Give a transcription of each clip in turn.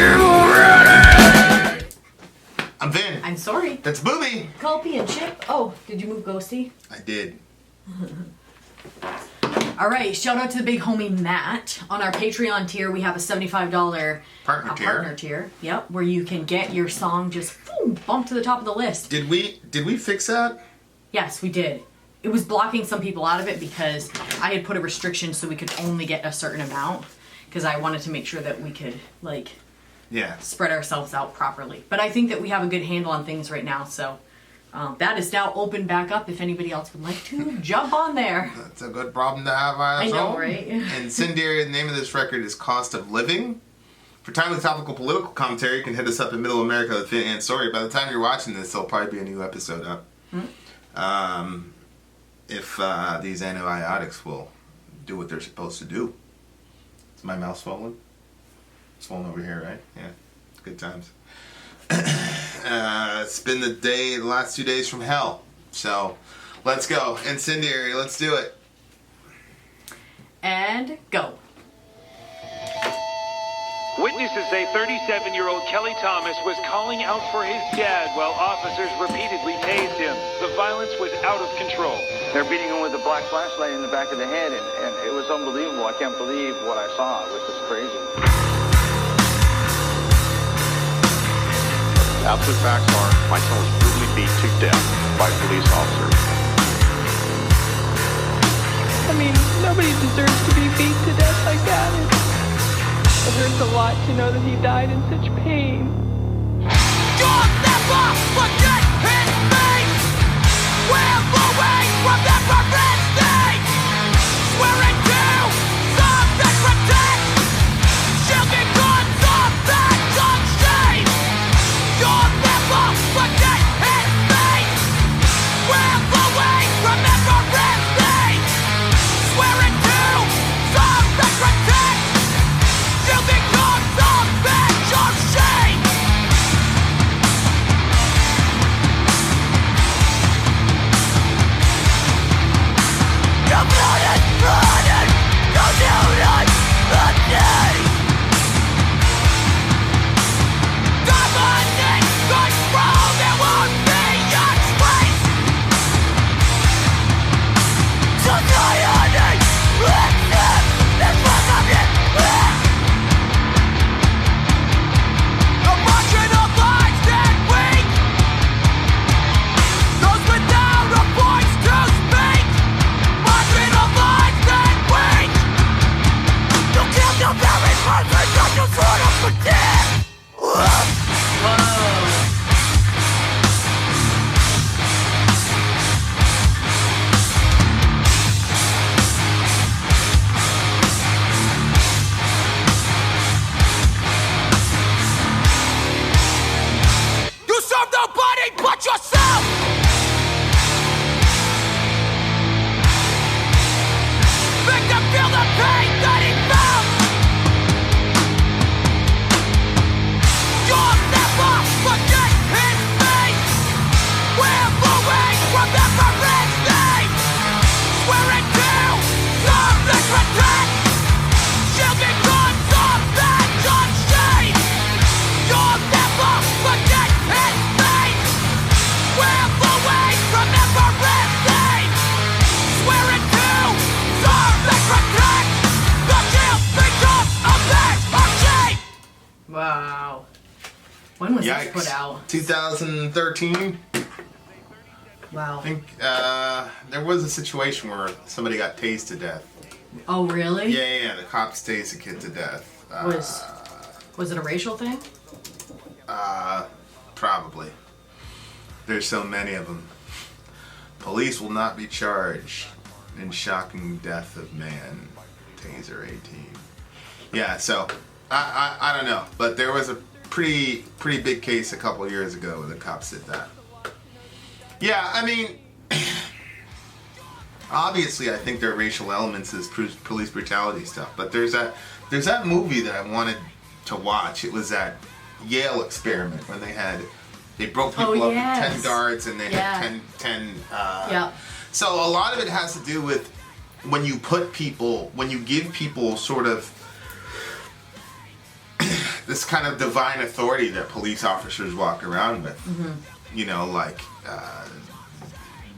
ready? I'm Vin. I'm Sori. That's Booby. Culpy and Chip. Oh, did you move Ghosty? I did. All right, shout out to the big homie Matt. On our Patreon tier, we have a $75 partner tier. Yep, where you can get your song just bumped to the top of the list. Did we fix that? Yes, we did. It was blocking some people out of it because I had put a restriction so we could only get a certain amount because I wanted to make sure that we could spread ourselves out properly. But I think that we have a good handle on things right now, so that is now open back up if anybody else would like to jump on there. That's a good problem to have, I know, right? Incendiary, the name of this record is Cost of Living. For timely topical political commentary, you can hit us up in Middle America with Vin and Sori. By the time you're watching this, there'll probably be a new episode up. If these antibiotics will do what they're supposed to do. Is my mouth swollen? Swollen over here, right? Yeah. Good times. It's been the last 2 days from hell. So, let's go. Incendiary, let's do it. And go. Witnesses say 37-year-old Kelly Thomas was calling out for his dad while officers repeatedly tased him. The violence was out of control. They're beating him with a black flashlight in the back of the head, and it was unbelievable. I can't believe what I saw. It was just crazy. Absolute facts are, my son was brutally beat to death by police officers. I mean, nobody deserves to be beat to death like that. It hurts a lot to know that he died in such pain. You'll never forget his face. We're away from the forbidden state. Swearing to serve and protect. Shielding guns of vengeance shame. You'll never forget his face. We're away from the forbidden state. Swearing to serve and protect. Shielding guns of vengeance shame. Your blood is running. Your unit beneath. Dominate control. There won't be a trace. Society accepts this fucking bliss. A marginalized and weak. Those without a voice to speak. Marginalized and weak. You kill your very person just to sort of protect. Whoa. You serve nobody but yourself. Make them feel the pain that he felt. You'll never forget his face. We're moving from the forbidden state. Swearing to serve and protect. Shielding guns of vengeance shame. You'll never forget his face. We're away from the forbidden state. Swearing to serve and protect. The shield becomes a badge of shame. Wow. When was this put out? 2013. Wow. I think there was a situation where somebody got tased to death. Oh, really? Yeah. The cops tased a kid to death. Was it a racial thing? Probably. There's so many of them. Police will not be charged in shocking death of man. Taser 18. Yeah, so I don't know, but there was a pretty big case a couple years ago where the cops did that. Yeah, I mean, obviously I think there are racial elements to this police brutality stuff, but there's that movie that I wanted to watch. It was that Yale experiment when they broke people up in 10 guards and they had 10 So a lot of it has to do with when you give people sort of the this kind of divine authority that police officers walk around with. You know, like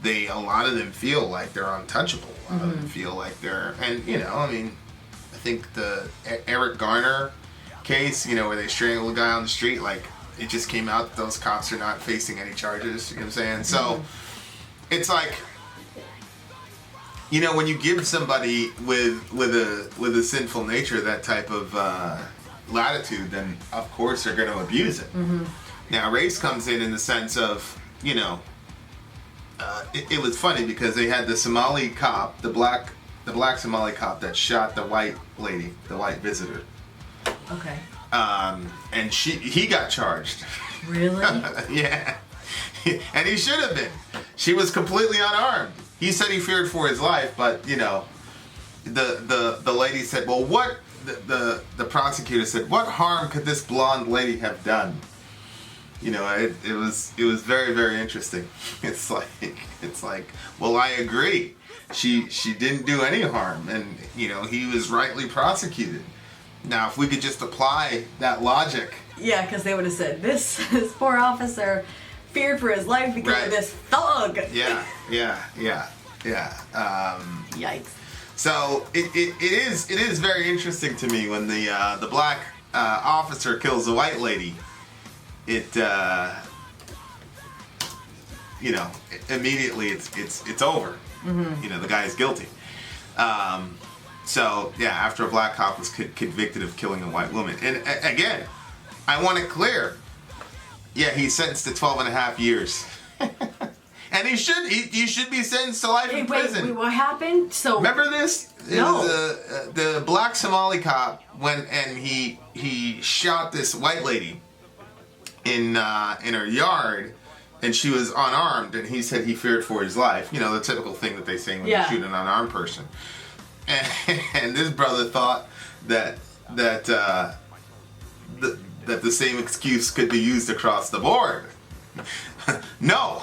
a lot of them feel like they're untouchable. A lot of them feel like they're, and you know, I mean, I think the Eric Garner case, you know, where they strangled a guy on the street, like it just came out that those cops are not facing any charges. You know what I'm saying? So it's like, you know, when you give somebody with a sinful nature that type of latitude, then of course they're going to abuse it. Now race comes in the sense of, you know, it was funny because they had the Somali cop, the black Somali cop that shot the white lady, the white visitor. Okay. And he got charged. Really? Yeah. And he should have been. She was completely unarmed. He said he feared for his life, but you know, the lady said, well, what the prosecutor said, what harm could this blonde lady have done? You know, it was very, very interesting. It's like, well, I agree. She didn't do any harm, and you know, he was rightly prosecuted. Now, if we could just apply that logic. Yeah, because they would have said, this poor officer feared for his life because of this thug. Yeah. Yikes. So it is very interesting to me when the black officer kills the white lady. It you know, immediately it's over. You know, the guy is guilty. So yeah, after a black cop was convicted of killing a white woman, and again, I want it clear. Yeah, he's sentenced to 12.5 years. And he should be sentenced to life in prison. Wait, what happened? So remember this? No. It was the black Somali cop went and he shot this white lady in her yard, and she was unarmed, and he said he feared for his life. You know, the typical thing that they say when you shoot an unarmed person. And this brother thought that the same excuse could be used across the board. No,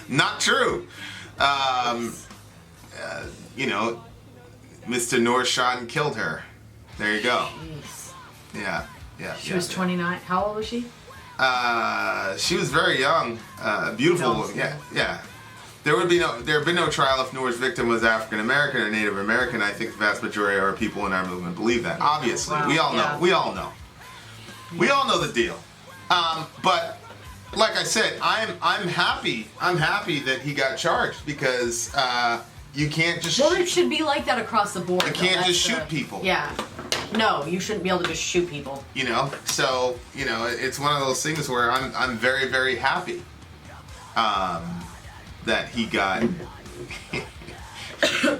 not true. You know, Mr. Norshan killed her. There you go. Jeez. Yeah. She was 29. How old was she? She was very young, beautiful woman. Yeah. There have been no trial if Noor's victim was African American or Native American. I think the vast majority of our people in our movement believe that. Obviously, we all know. We all know. We all know the deal. But like I said, I'm happy. I'm happy that he got charged because you can't just. Well, it should be like that across the board. You can't just shoot people. Yeah. No, you shouldn't be able to just shoot people. You know, so you know, it's one of those things where I'm very, very happy that he got.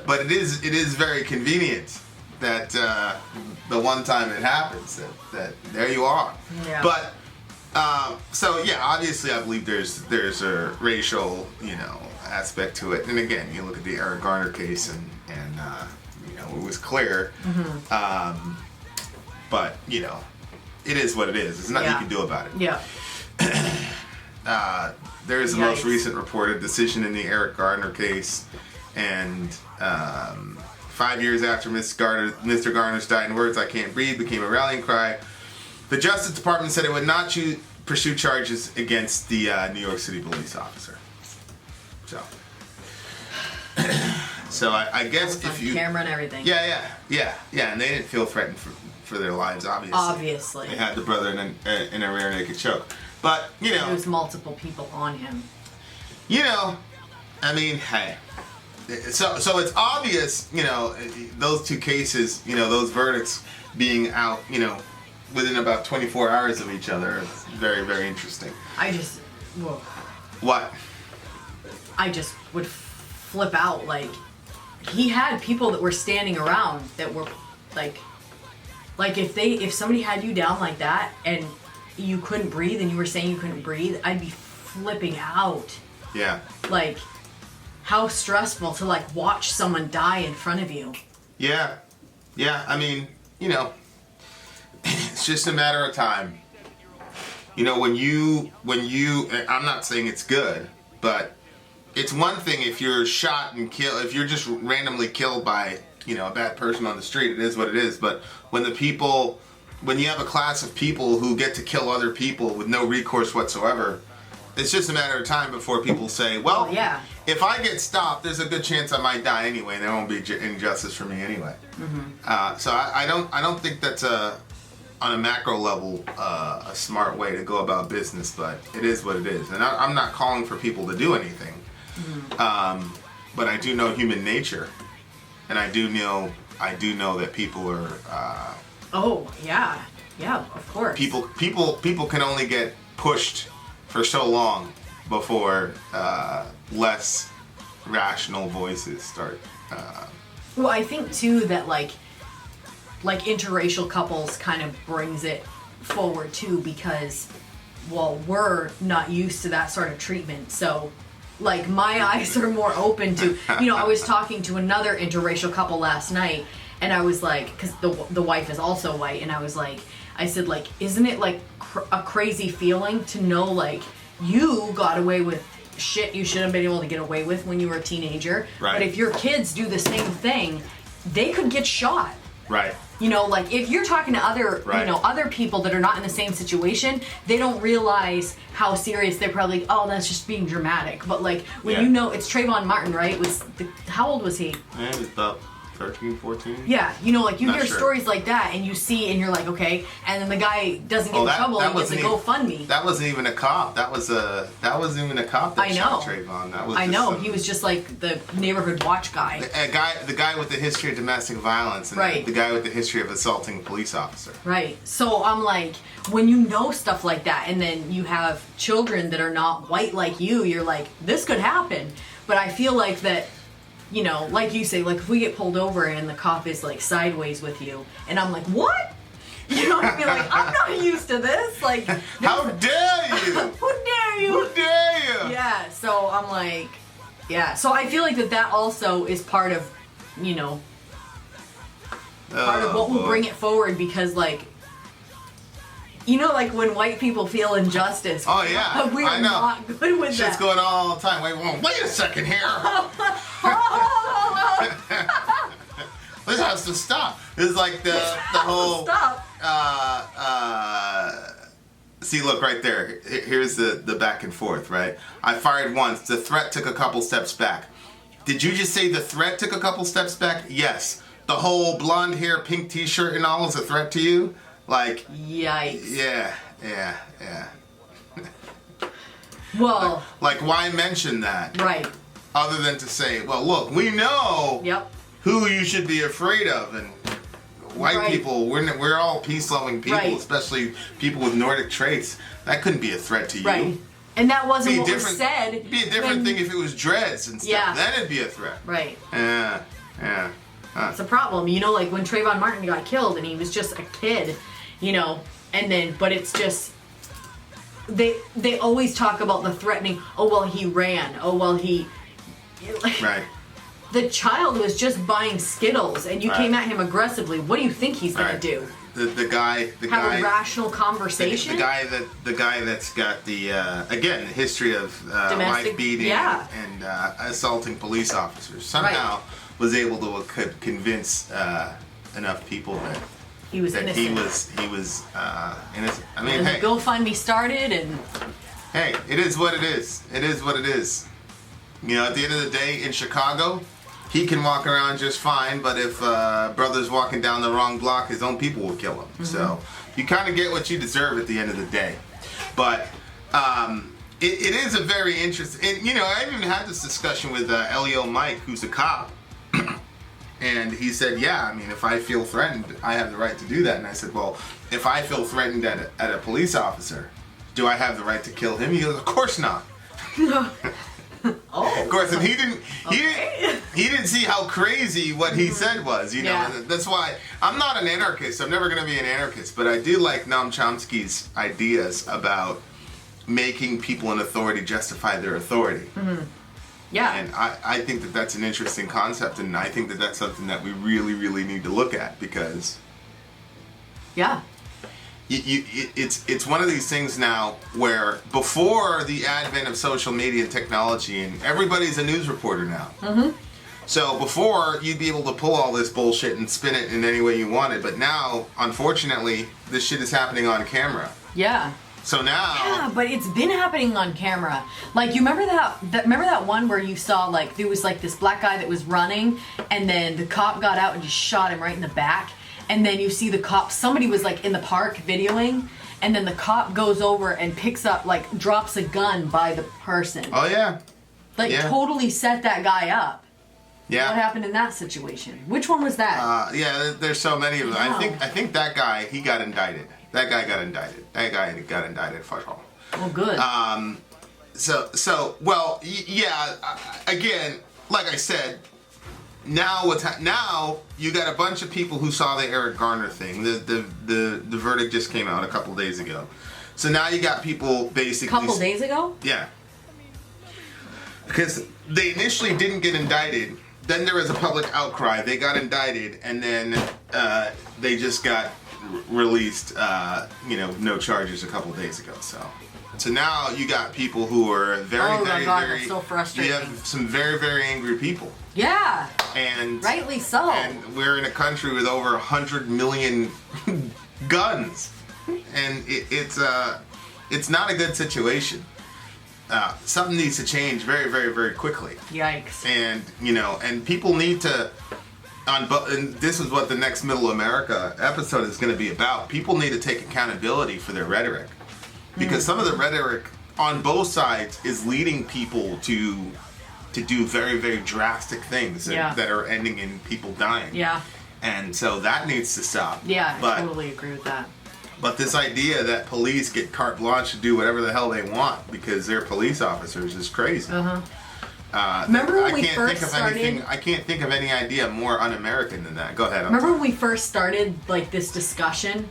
But it is very convenient that the one time it happens that there you are. Yeah. But so yeah, obviously I believe there's a racial, you know, aspect to it. And again, you look at the Eric Garner case and you know, it was clear. But you know, it is what it is. There's nothing you can do about it. Yeah. There is the most recent reported decision in the Eric Garner case, and 5 years after Mr. Garner's dying words, "I can't breathe," became a rallying cry. The Justice Department said it would not pursue charges against the New York City police officer. So I guess if you camera and everything. Yeah, and they didn't feel threatened for their lives. Obviously, they had the brother in a rear naked choke. But you know, there was multiple people on him. You know, I mean, hey. So it's obvious, you know, those two cases, you know, those verdicts being out, you know, within about 24 hours of each other. It's very, very interesting. What? I just would flip out. Like, he had people that were standing around that were like if somebody had you down like that and you couldn't breathe and you were saying you couldn't breathe, I'd be flipping out. Yeah. Like, how stressful to like watch someone die in front of you. Yeah. I mean, you know, it's just a matter of time. You know, when you, I'm not saying it's good, but it's one thing if you're shot and killed, if you're just randomly killed by, you know, a bad person on the street, it is what it is. But when the people when you have a class of people who get to kill other people with no recourse whatsoever, it's just a matter of time before people say, well, yeah. if I get stopped, there's a good chance I might die anyway, and there won't be injustice for me anyway. So I don't think that's on a macro level a smart way to go about business, but it is what it is. And I'm not calling for people to do anything, but I do know human nature, and I do know that people are. Oh yeah, of course. People can only get pushed for so long before less rational voices start. Well, I think too that like interracial couples kind of brings it forward too, because we're not used to that sort of treatment, so like my eyes are more open to, I was talking to another interracial couple last night, and I was like, because the wife is also white, and I said like, isn't it like a crazy feeling to know like you got away with shit you shouldn't have been able to get away with when you were a teenager, right. But if your kids do the same thing, they could get shot. Right. Like if you're talking to other, right. Other people that are not in the same situation, they don't realize how serious. They're probably, oh, that's just being dramatic. But like when it's Trayvon Martin, right? How old was he? Yeah, he was about 13, 14. Yeah, like you Not hear sure. stories like that, and you see, and you're like, okay, and then the guy doesn't get in trouble, and gets a GoFundMe. That wasn't even a cop. That wasn't even a cop that shot Trayvon. That was he was just like the neighborhood watch guy. The guy with the history of domestic violence, and right. the guy with the history of assaulting a police officer. Right. So I'm like, when you know stuff like that, and then you have children that are not white like you're like, this could happen. But I feel like that. Like you say, like if we get pulled over and the cop is like sideways with you, and I'm like, what? I'd be like, I'm not used to this. Like, how dare you? Who dare you? Who dare you? Yeah. So I'm like, yeah. So I feel like that also is part of, part of what will bring it forward, because like. Like when white people feel injustice. Oh yeah, we are not good with that. Shit's going on all the time. Wait a second here. This has to stop. This is like the whole. Stop. See, look right there. Here's the back and forth, right? I fired once. The threat took a couple steps back. Did you just say the threat took a couple steps back? Yes. The whole blonde hair, pink T-shirt, and all is a threat to you. Like, yikes. Yeah. Well, like why mention that? Right. Other than to say, well, look, we know who you should be afraid of, and white people, we're all peace-loving people, especially people with Nordic traits. That couldn't be a threat to you. Right. And that wasn't what was said. It'd be a different thing if it was dreads and stuff. Yeah. Then it'd be a threat. Right. Yeah. It's a problem. Like when Trayvon Martin got killed and he was just a kid, and then, but it's just, they always talk about the threatening, oh, well, he ran. Oh, well, right. The child was just buying Skittles, and you came at him aggressively. What do you think he's going to do? The guy have a rational conversation. The guy that's got the again the history of wife beating and assaulting police officers somehow was able to convince enough people that he was innocent. He was innocent. I mean, hey, GoFundMe started, and hey, it is what it is. It is what it is. At the end of the day, in Chicago, he can walk around just fine, but if brother's walking down the wrong block, his own people will kill him. Mm-hmm. So you kind of get what you deserve at the end of the day. But it is a very interesting, and I even had this discussion with Elio Mike, who's a cop, and he said, yeah, I mean, if I feel threatened, I have the right to do that. And I said, well, if I feel threatened at a police officer, do I have the right to kill him? He goes, of course not. Oh, of course, and he didn't see how crazy what he said was. That's why I'm not an anarchist. I'm never going to be an anarchist, but I do like Noam Chomsky's ideas about making people in authority justify their authority. Mm-hmm. Yeah, and I think that that's an interesting concept, and I think that that's something that we really, really need to look at, because it's one of these things now where before the advent of social media and technology, and everybody's a news reporter now. Mm-hmm. So before, you'd be able to pull all this bullshit and spin it in any way you wanted, but now, unfortunately, this shit is happening on camera. Yeah. So now... Yeah, but it's been happening on camera. Like, you remember that one where you saw, like, there was, like, this black guy that was running, and then the cop got out and just shot him right in the back, and then you see the cop, somebody was, like, in the park videoing, and then the cop goes over and picks up, like, drops a gun by the person. Oh, yeah. Like, Yeah. totally set that guy up. Yeah. What happened in that situation? Which one was that? Yeah, there's so many of them. Wow. I think that guy, he got indicted. That guy got indicted. That guy got indicted for all. Oh, good. Well, yeah. Again, like I said, now now you got a bunch of people who saw the Eric Garner thing. The verdict just came out a couple days ago. So now you got people basically. Couple days ago? Yeah. Because they initially didn't get indicted. Then there was a public outcry. They got indicted, and then they just got released. No charges a couple days ago. So now you got people who are very, oh very, my God, very. that's so frustrating. You have some very, very angry people. Yeah. And rightly so. And we're in a country with over 100 million guns, and it's not a good situation. Something needs to change very, very, very quickly. Yikes. And and people need to. And this is what the next Middle America episode is going to be about. People need to take accountability for their rhetoric, because some of the rhetoric on both sides is leading people to do very, very drastic things that are ending in people dying. Yeah. And so that needs to stop. Yeah, I totally agree with that. But this idea that police get carte blanche to do whatever the hell they want because they're police officers is crazy. Remember when we first started? I can't think of any idea more un-American than that. Go ahead. Remember when we first started like this discussion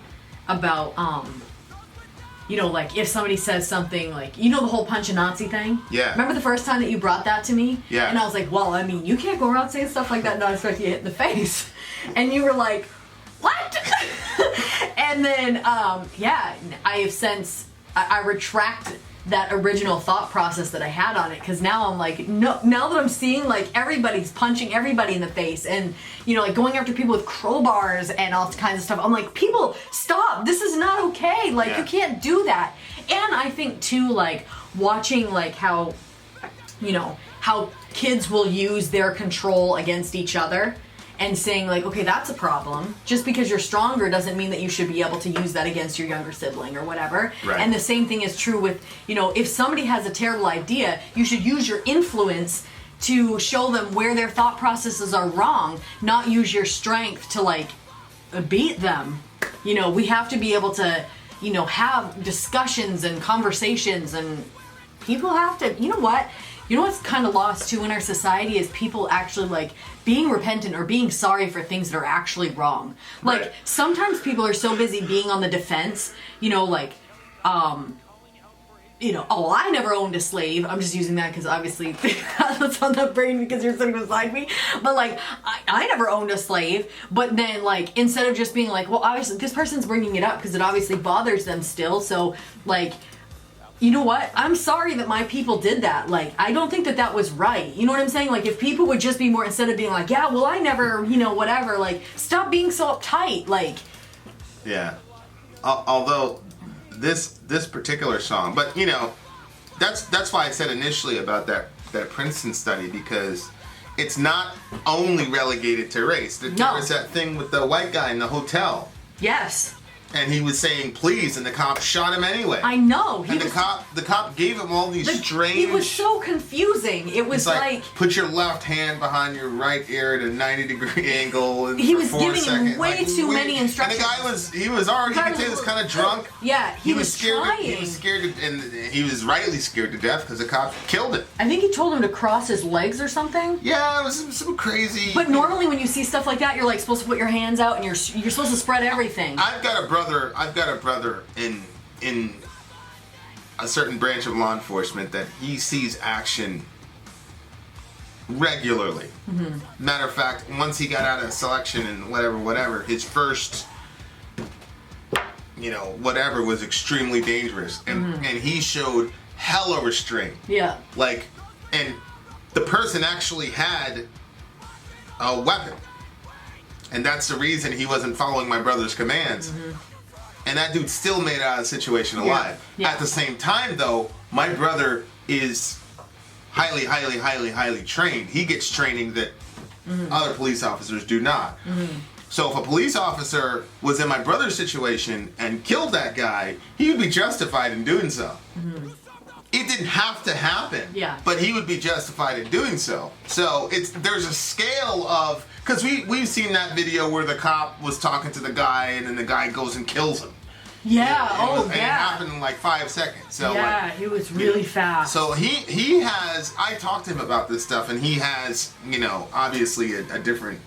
about like if somebody says something like, the whole punch a Nazi thing? Yeah. Remember the first time that you brought that to me? Yeah. And I was like, well, I mean, you can't go around saying stuff like that and not expect you to hit in the face. And you were like, what? And then, I have since, I retract that original thought process that I had on it, because now I'm like, no, now that I'm seeing like everybody's punching everybody in the face and like going after people with crowbars and all kinds of stuff, I'm like, people, stop, this is not okay, like you can't do that. And I think too, like watching like how how kids will use their control against each other and saying like, okay, that's a problem. Just because you're stronger doesn't mean that you should be able to use that against your younger sibling or whatever. Right. And the same thing is true with, if somebody has a terrible idea, you should use your influence to show them where their thought processes are wrong, not use your strength to like beat them. We have to be able to, have discussions and conversations, and people have to, what's kind of lost too in our society is people actually like being repentant or being sorry for things that are actually wrong. Like sometimes people are so busy being on the defense, oh, I never owned a slave. I'm just using that because obviously that's on the brain because you're sitting beside me. But like, I never owned a slave. But then like, instead of just being like, well, obviously this person's bringing it up because it obviously bothers them still. So like, you know what? I'm sorry that my people did that. Like, I don't think that was right. You know what I'm saying? Like, if people would just be more, instead of being like, yeah, well, I never, whatever, like, stop being so uptight. Like, yeah. Although this particular song, but that's why I said initially about that Princeton study, because it's not only relegated to race. There was that thing with the white guy in the hotel. Yes. And he was saying please, and the cop shot him anyway. I know. The cop gave him all these strange. It was so confusing. It was like put your left hand behind your right ear at a 90-degree angle. And he was for 4 giving seconds. him way too many instructions. And the guy was already, you could say, was kind of drunk. Yeah, he was scared. trying. He was scared, and he was rightly scared to death because the cop killed him. I think he told him to cross his legs or something. Yeah, it was some crazy. But normally when you see stuff like that, you're like supposed to put your hands out and you're supposed to spread everything. I've got a brother in a certain branch of law enforcement that he sees action regularly. Mm-hmm. Matter of fact, once he got out of selection and whatever, his first whatever was extremely dangerous, and he showed hella restraint. Yeah. Like, and the person actually had a weapon. And that's the reason he wasn't following my brother's commands. And that dude still made it out of the situation alive. Yeah. At the same time, though, my brother is highly, highly, highly, highly trained. He gets training that other police officers do not. So if a police officer was in my brother's situation and killed that guy, he would be justified in doing so. It didn't have to happen, but he would be justified in doing so. So there's a scale of, because we've seen that video where the cop was talking to the guy and then the guy goes and kills him. Yeah. And it happened in like 5 seconds. So it was really fast. So he has. I talked to him about this stuff, and he has, obviously a different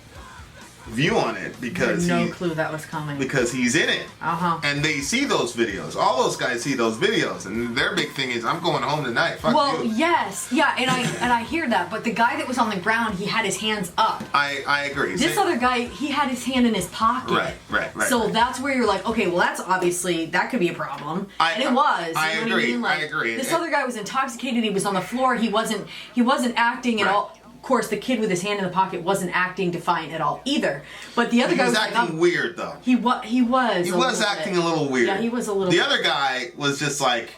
view on it because no clue that was coming. Because he's in it. And they see those videos. All those guys see those videos, and their big thing is, I'm going home tonight. Fuck you. Yes, yeah, and I hear that, but the guy that was on the ground, he had his hands up. I agree. This other guy, he had his hand in his pocket. Right. So that's where you're like, okay, well, that's obviously, that could be a problem. And it was. I you know agree. What I mean? Like, I agree. This other guy was intoxicated. He was on the floor. He wasn't acting at all. Of course, the kid with his hand in the pocket wasn't acting defiant at all either. But the other guy was acting weird, though. He was. He was acting a little weird. Yeah, he was a little. The other guy was just like,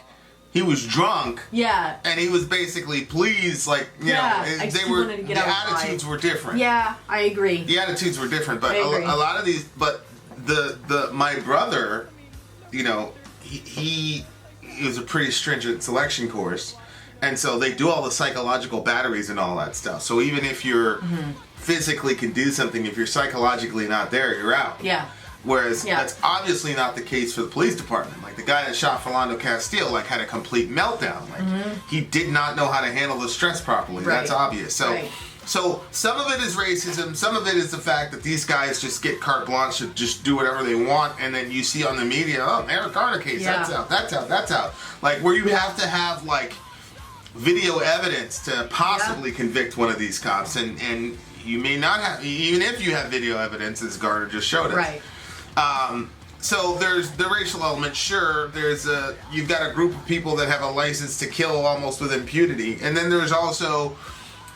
he was drunk. Yeah. And he was basically pleased, like, the attitudes were different. Yeah, I agree. The attitudes were different, but a lot of these, but my brother, he was a pretty stringent selection course. And so they do all the psychological batteries and all that stuff. So even if you're physically can do something, if you're psychologically not there, you're out. Yeah. Whereas that's obviously not the case for the police department. Like the guy that shot Philando Castile, had a complete meltdown. Like he did not know how to handle the stress properly. Right. That's obvious. So, so some of it is racism. Some of it is the fact that these guys just get carte blanche to just do whatever they want, and then you see on the media, Eric Garner case, that's out. Like where you have to have video evidence to possibly convict one of these cops, and you may not have, even if you have video evidence, as Garner just showed us. Right. So there's the racial element. Sure, you've got a group of people that have a license to kill almost with impunity, and then there's also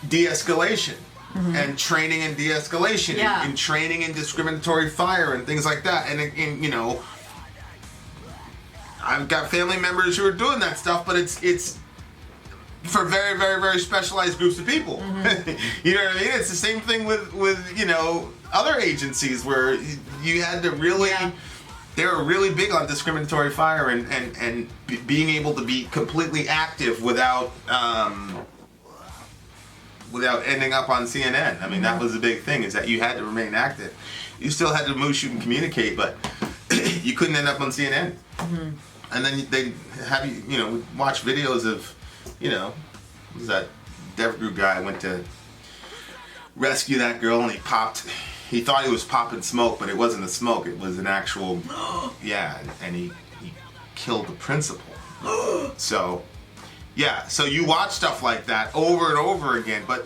de-escalation and training in de-escalation and training in discriminatory fire and things like that. And I've got family members who are doing that stuff, but it's for very, very, very specialized groups of people. You know what I mean? It's the same thing with other agencies where you had to really, they were really big on discriminatory fire and being able to be completely active without ending up on CNN. I mean, that was the big thing, is that you had to remain active. You still had to move, shoot, and communicate, but you couldn't end up on CNN. And then they have you watch videos of, what was that Devereux guy went to rescue that girl, and he thought he was popping smoke, but it wasn't a smoke, it was an actual, and he killed the principal. So you watch stuff like that over and over again, but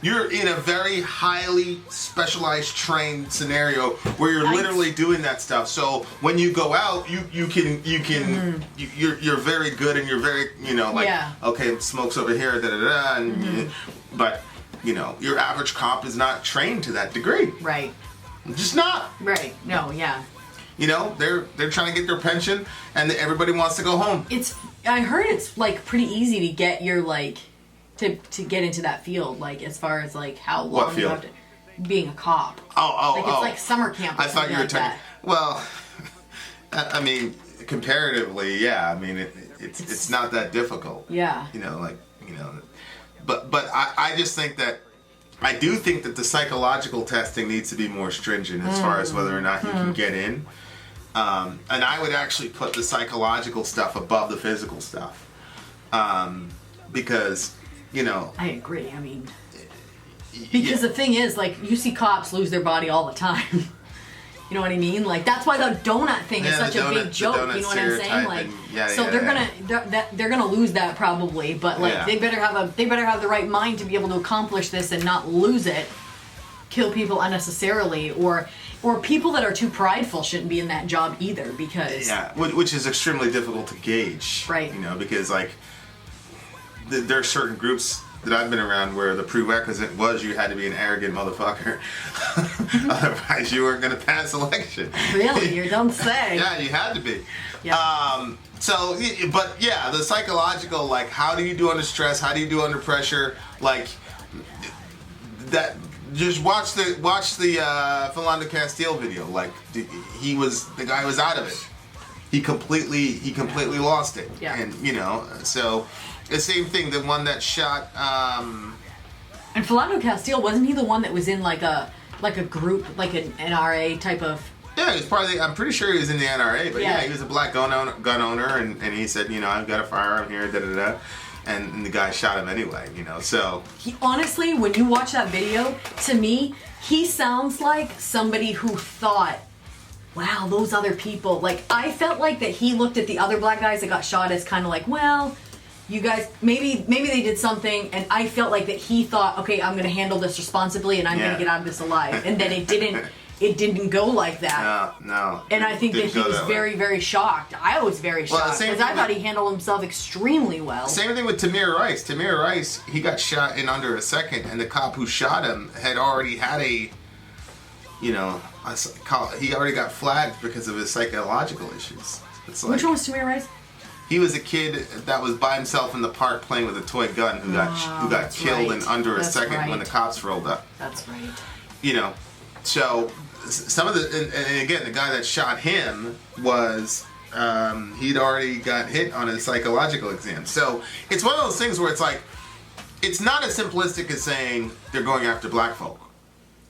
you're in a very highly specialized trained scenario where you're literally doing that stuff. So when you go out, you're very good, and you're very, okay, smoke's over here, but your average cop is not trained to that degree. Right. Just not. Right. No, yeah. They're trying to get their pension, and everybody wants to go home. I heard it's pretty easy to get your to get into that field, as far as how long you have to being a cop. It's like summer camp. Or I thought you were talking. Well, I mean, comparatively, yeah. I mean, it's not that difficult. Yeah. But I just think that I do think that the psychological testing needs to be more stringent as far as whether or not you can get in. And I would actually put the psychological stuff above the physical stuff. Because, I agree. I mean, because the thing is, you see cops lose their body all the time. You know what I mean? That's why the donut thing is such a big joke. You know what I'm saying? They're gonna lose that probably, but they better have the right mind to be able to accomplish this and not lose it, kill people unnecessarily, or people that are too prideful shouldn't be in that job either, because which is extremely difficult to gauge, right? Because there are certain groups that I've been around where the prerequisite was you had to be an arrogant motherfucker. Otherwise, you weren't going to pass election. Really? You don't say. Yeah, you had to be. Yeah. So, but yeah, the psychological, like, how do you do under stress? How do you do under pressure? Like, that. Just watch the Philando Castile video. Like, the guy was out of it. He completely lost it. Yeah. And so the same thing. The one that shot. And Philando Castile, wasn't he the one that was in like a group, like an NRA type of? Yeah, he was part of the. I'm pretty sure he was in the NRA, but Yeah. he was a black gun owner, and he said, I've got a firearm here, da da da. And the guy shot him anyway, so... He, honestly, when you watch that video, to me, he sounds like somebody who thought, wow, those other people... Like, I felt like that he looked at the other black guys that got shot as kind of like, well, you guys, maybe they did something, and I felt like that he thought, okay, I'm going to handle this responsibly, and I'm going to get out of this alive. And then it didn't go like that. No. And I think that he was very, very shocked. I was very shocked because I thought he handled himself extremely well. Same thing with Tamir Rice. Tamir Rice, he got shot in under a second, and the cop who shot him had already had he already got flagged because of his psychological issues. It's like, Which one was Tamir Rice? He was a kid that was by himself in the park playing with a toy gun who got killed in under a second when the cops rolled up. That's right. So some of and again, the guy that shot him was he'd already got hit on his psychological exam. So it's one of those things where it's like, it's not as simplistic as saying they're going after black folk.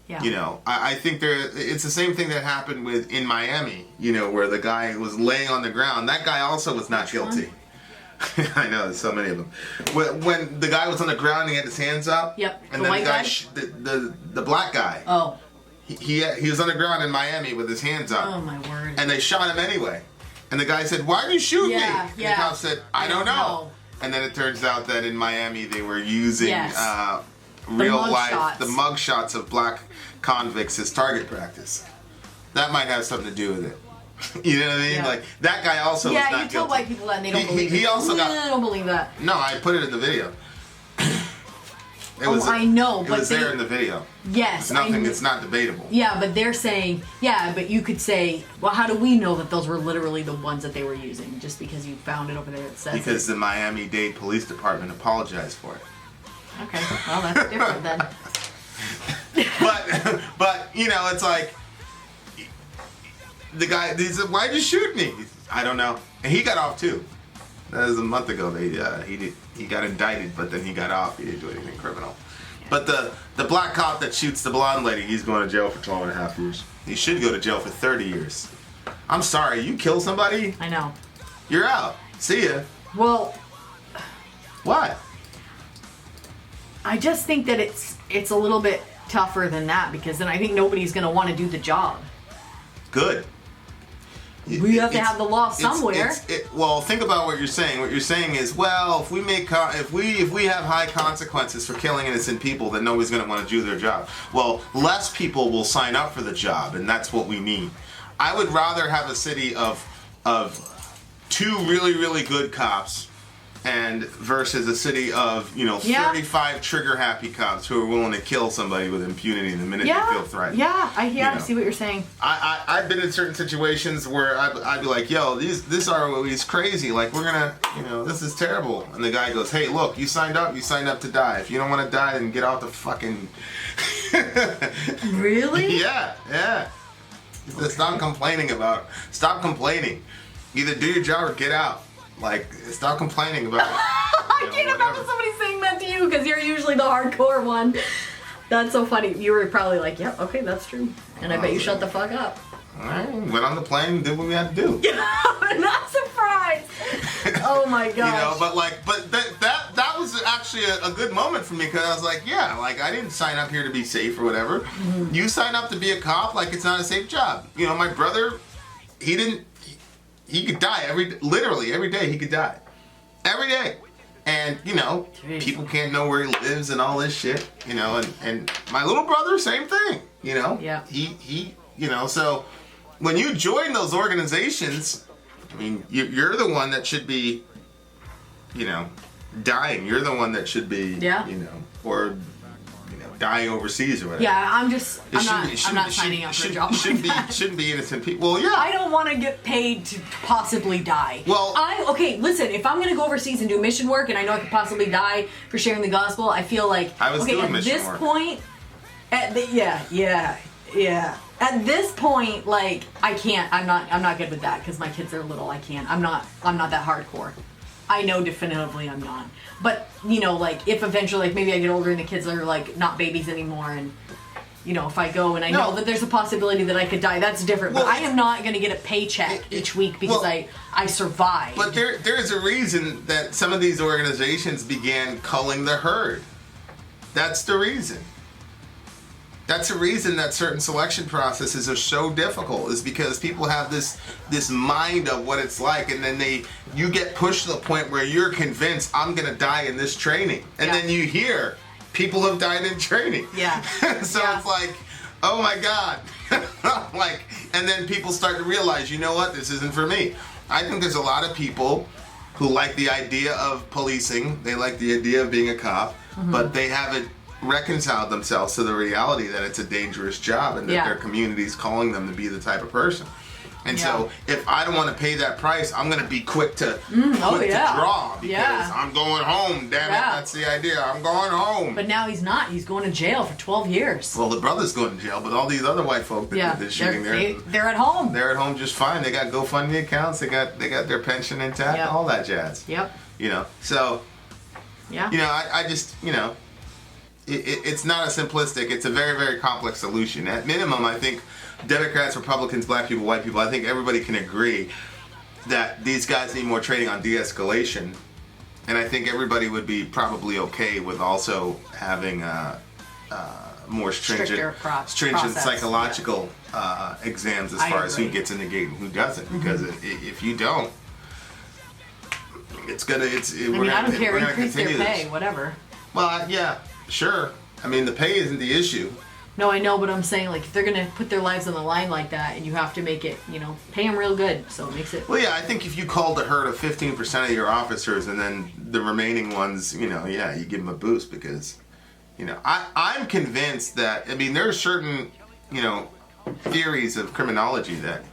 Yeah. I think it's the same thing that happened in Miami, where the guy was laying on the ground. That guy also was not guilty. I know, there's so many of them. When the guy was on the ground and he had his hands up. Yep. And the then white guy? the black guy. Oh. He was on the ground in Miami with his hands up. Oh my word. And they shot him anyway. And the guy said, "Why did you shoot me?" And the cop said, "I don't know." And then it turns out that in Miami they were using real life, the mug shots of black convicts as target practice. That might have something to do with it. You know what I mean? Yeah. Like, that guy also was not guilty. Yeah, you tell white people that and they don't believe it. He also got... I don't believe that. No, I put it in the video. I know, but it was there in the video. Yes. It's not debatable. Yeah, but they're saying, but you could say, well, how do we know that those were literally the ones that they were using? Just because you found it over there, it says because the Miami-Dade Police Department apologized for it. Okay, well, that's different then. but it's like, the guy, he said, "Why'd you shoot me?" I don't know. And he got off too. That was a month ago. He got indicted, but then he got off. He didn't do anything criminal. But the black cop that shoots the blonde lady, he's going to jail for 12 and a half years. He should go to jail for 30 years. I'm sorry, you kill somebody? I know. You're out. See ya. Well... What? I just think that it's a little bit tougher than that, because then I think nobody's going to want to do the job. Good. We have to have the law somewhere. Well, think about what you're saying. What you're saying is, well, if we have high consequences for killing innocent people, then nobody's going to want to do their job. Well, less people will sign up for the job, and that's what we need. I would rather have a city of 2 really, really good cops, and versus a city of 35 trigger-happy cops who are willing to kill somebody with impunity the minute they feel threatened. Yeah, I see what you're saying. I've been in certain situations where I'd be like, "Yo, he's crazy. Like, we're gonna, this is terrible." And the guy goes, "Hey, look, you signed up to die. If you don't want to die, then get out the fucking." Really? Yeah. Stop complaining. Either do your job or get out. Like, stop complaining about it. I can't imagine somebody saying that to you, because you're usually the hardcore one. That's so funny. You were probably like, "Yeah, okay, that's true." And I bet you shut the fuck up. All right, went on the plane, did what we had to do. I'm not surprised. Oh my gosh. But that was actually a good moment for me, because I was like, I didn't sign up here to be safe or whatever. Mm-hmm. You sign up to be a cop, like, it's not a safe job. My brother, he could die literally every day. He could die every day, and people can't know where he lives and all this shit. And my little brother, same thing. Yeah. He So when you join those organizations, I mean, you're the one that should be, dying. You're the one that should be, or dying overseas or whatever. Yeah, I'm not signing up for a job like that. Shouldn't be innocent people. Well, yeah. I don't want to get paid to possibly die. Well, listen, if I'm going to go overseas and do mission work and I know I could possibly die for sharing the gospel, I feel like I was doing mission work. At this point, like, I can't. I'm not good with that because my kids are little. I can't. I'm not that hardcore. I know definitively I'm not. But, like, if eventually, like, maybe I get older and the kids are, like, not babies anymore and, if I go and I know that there's a possibility that I could die, that's different. Well, but I am not going to get a paycheck each week because I survived. But there's a reason that some of these organizations began culling the herd. That's the reason. That's the reason that certain selection processes are so difficult, is because people have this mind of what it's like, and then you get pushed to the point where you're convinced I'm gonna die in this training, and then you hear people have died in training. Yeah. So it's like, oh my God, and then people start to realize, you know what, this isn't for me. I think there's a lot of people who like the idea of policing, they like the idea of being a cop, but they haven't reconciled themselves to the reality that it's a dangerous job and that their community's calling them to be the type of person. And so if I don't want to pay that price, I'm going to be quick to draw because I'm going home. Damn it, that's the idea. I'm going home. But now he's not. He's going to jail for 12 years. Well, the brother's going to jail, but all these other white folk that did shooting they're at home. They're at home just fine. They got GoFundMe accounts. They got their pension intact. All that jazz. Yep. So. Yeah. I just it's not a simplistic. It's a very, very complex solution. At minimum, I think Democrats, Republicans, black people, white people, I think everybody can agree that these guys need more training on de-escalation. And I think everybody would be probably okay with also having more stringent psychological exams as far as who gets in the gate and who doesn't. Because if you don't, it's gonna. I don't care. Increase their pay, whatever. Well, yeah, sure. I mean, the pay isn't the issue. No, I know, but I'm saying, like, if they're gonna put their lives on the line like that, and you have to make it, pay them real good, so it makes it. Well, yeah, I think if you called a herd of 15% of your officers, and then the remaining ones, you give them a boost because, I'm convinced that there are certain, theories of criminology that.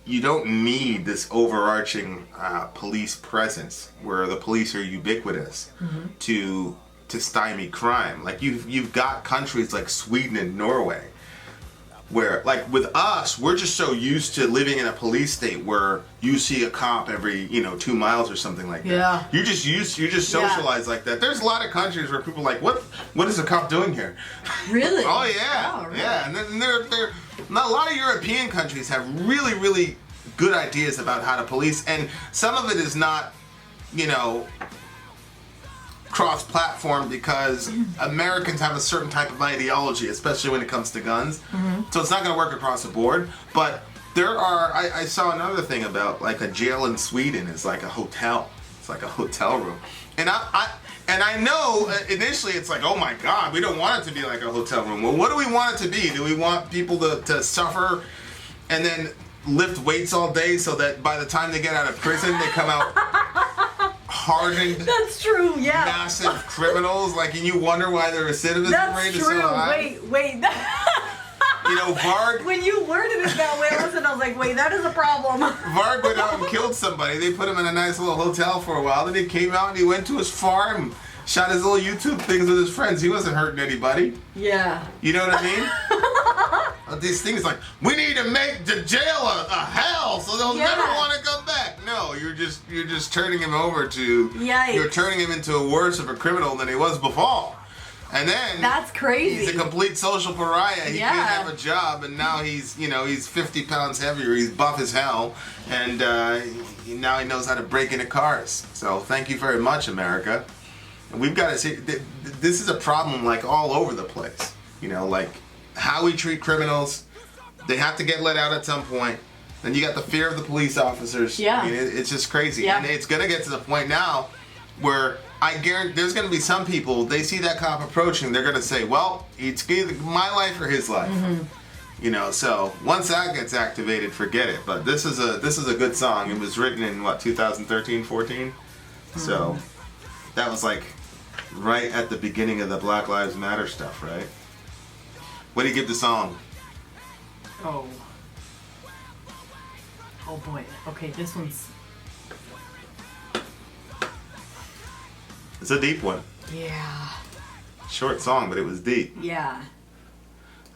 You don't need this overarching police presence where the police are ubiquitous to stymie crime. Like you've got countries like Sweden and Norway where, like, with us, we're just so used to living in a police state where you see a cop every 2 miles or something like that. Yeah. You're just socialized like that. There's a lot of countries where people are like, what is a cop doing here? Really? Oh yeah. Oh, really? Yeah. And then a lot of European countries have really, really good ideas about how to police, and some of it is not, cross-platform because Americans have a certain type of ideology, especially when it comes to guns. So it's not going to work across the board. But there are, I saw another thing about, like, a jail in Sweden is like a hotel. It's like a hotel room. And I know initially it's like, oh my God, we don't want it to be like a hotel room. Well, what do we want it to be? Do we want people to suffer and then lift weights all day so that by the time they get out of prison, they come out hardened? That's true, yeah. Massive criminals, like, and you wonder why their recidivism rate is so high. Wait. Varg. When you worded it that way, I was like, wait, that is a problem. Varg went out and killed somebody. They put him in a nice little hotel for a while. Then he came out and he went to his farm, shot his little YouTube things with his friends. He wasn't hurting anybody. Yeah. You know what I mean? These things like, we need to make the jail a hell so they'll never want to come back. No, you're just turning him over to. Yikes. You're turning him into a worse of a criminal than he was before. And then that's crazy. He's a complete social pariah. He can't have a job, and now he's 50 pounds heavier. He's buff as hell, and now he knows how to break into cars. So thank you very much, America. And we've got to see. This is a problem like all over the place. Like how we treat criminals. They have to get let out at some point. Then you got the fear of the police officers. Yeah. I mean, it's just crazy, and it's gonna get to the point now where I guarantee there's going to be some people, they see that cop approaching, they're going to say, well, it's either my life or his life. So once that gets activated, forget it. But this is a good song. It was written in 2013, 14? So that was like right at the beginning of the Black Lives Matter stuff, right? What do you give the song? Oh boy. Okay, this one's... It's a deep one. Yeah. Short song, but it was deep. Yeah.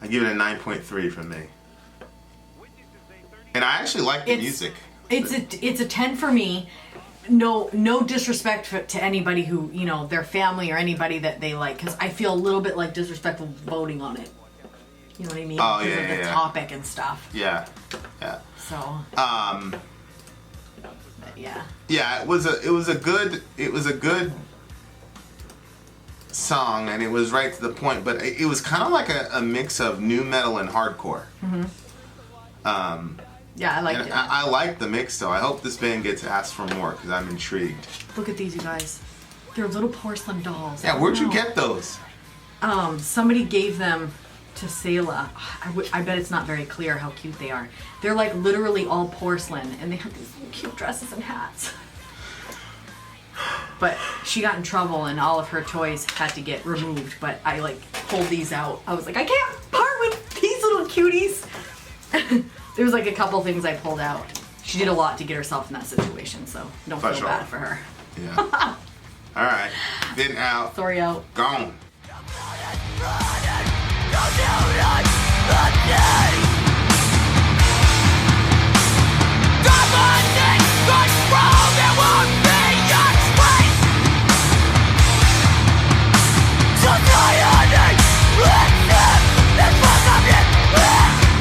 I give it a 9.3 from me. And I actually like the music. It's a 10 for me. No disrespect to anybody who, you know, their family or anybody that they like, because I feel a little bit like disrespectful voting on it. You know what I mean? Oh, because yeah, of the yeah. topic and stuff. Yeah. So. Yeah. Yeah, it was a good song, and it was right to the point, but it was kind of like a mix of nu metal and hardcore. Yeah, I liked it. I like the mix, though. I hope this band gets asked for more, because I'm intrigued. Look at these, you guys. They're little porcelain dolls. Yeah, where'd you get those? Somebody gave them to Selah. I bet it's not very clear how cute they are. They're like literally all porcelain, and they have these little cute dresses and hats. But she got in trouble, and all of her toys had to get removed. But I like pulled these out. I was like, I can't part with these little cuties. There was like a couple things I pulled out. She did a lot to get herself in that situation, so don't feel bad for her. Yeah. All right. Vin out. Sori out. Gone. Come on!